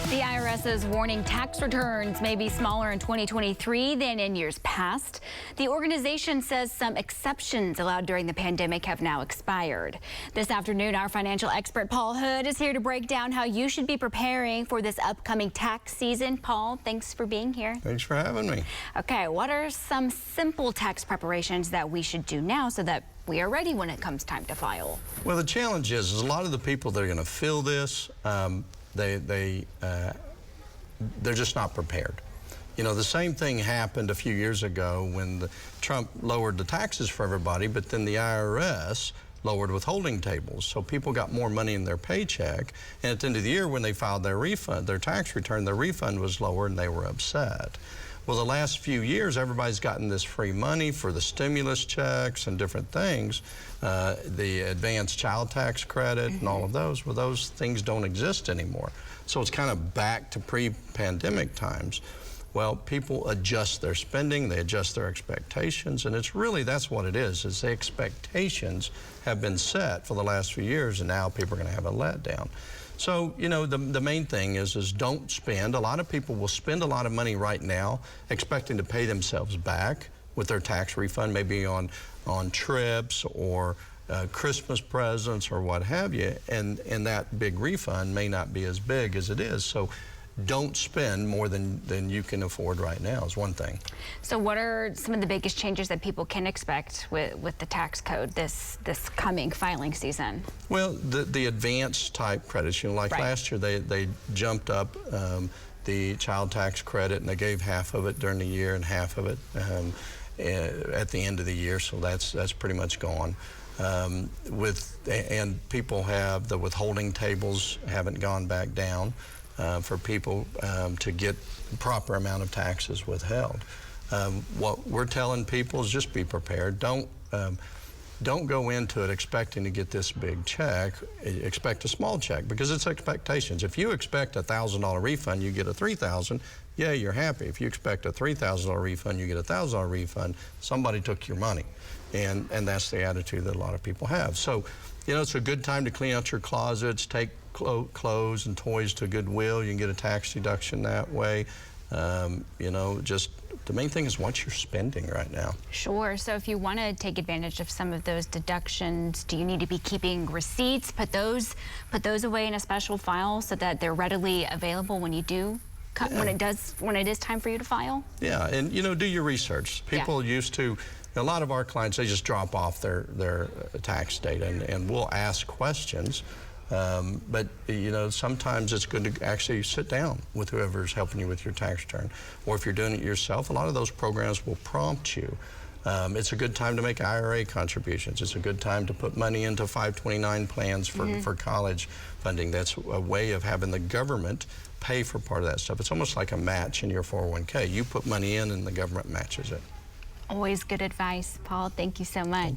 The IRS is warning tax returns may be smaller in 2023 than in years past. The organization says some exceptions allowed during the pandemic have now expired. This afternoon, our financial expert Paul Hood is here to break down how you should be preparing for this upcoming tax season. Paul, thanks for being here. Thanks for having me. Okay, what are some simple tax preparations that we should do now so that we are ready when it comes time to file? Well, the challenge is a lot of the people that are going to fill this, they're just not prepared. You know, the same thing happened a few years ago when Trump lowered the taxes for everybody, but then the IRS lowered withholding tables. So people got more money in their paycheck. And at the end of the year, when they filed their refund, their tax return, their refund was lower and they were upset. Well, the last few years, everybody's gotten this free money for the stimulus checks and different things, the advanced child tax credit and all of those. Well, those things don't exist anymore. So it's kind of back to pre-pandemic times. Well, people adjust their spending, they adjust their expectations, and it's really, that's what it is the expectations have been set for the last few years, and now people are going to have a letdown. So, you know, the main thing is don't spend. A lot of people will spend a lot of money right now expecting to pay themselves back with their tax refund, maybe on trips or Christmas presents or what have you, and that big refund may not be as big as it is. So don't spend more than you can afford right now is one thing. So what are some of the biggest changes that people can expect with the tax code this coming filing season? Well, the advanced type credits, you know, like last year they jumped up the child tax credit and they gave half of it during the year and half of it at the end of the year, so that's pretty much gone. And people have the withholding tables haven't gone back down for people to get the proper amount of taxes withheld. What we're telling people is just be prepared. Don't go into it expecting to get this big check. Expect a small check because it's expectations. If you expect a $1,000 refund, you get a $3,000. Yeah, you're happy. If you expect a $3,000 refund, you get a $1,000 refund. Somebody took your money, and that's the attitude that a lot of people have. So, you know, it's a good time to clean out your closets, take clothes and toys to Goodwill. You can get a tax deduction that way. You know, just the main thing is what you're spending right now. Sure. So if you want to take advantage of some of those deductions, do you need to be keeping receipts? Put those away in a special file so that they're readily available when you do. When it is time for you to file? Yeah, and you know, do your research. People used to, a lot of our clients, they just drop off their tax data and we'll ask questions. But you know, sometimes it's good to actually sit down with whoever's helping you with your tax return. Or if you're doing it yourself, a lot of those programs will prompt you. It's a good time to make IRA contributions. It's a good time to put money into 529 plans for college funding. That's a way of having the government pay for part of that stuff. It's almost like a match in your 401k. You put money in and the government matches it. Always good advice, Paul. Thank you so much.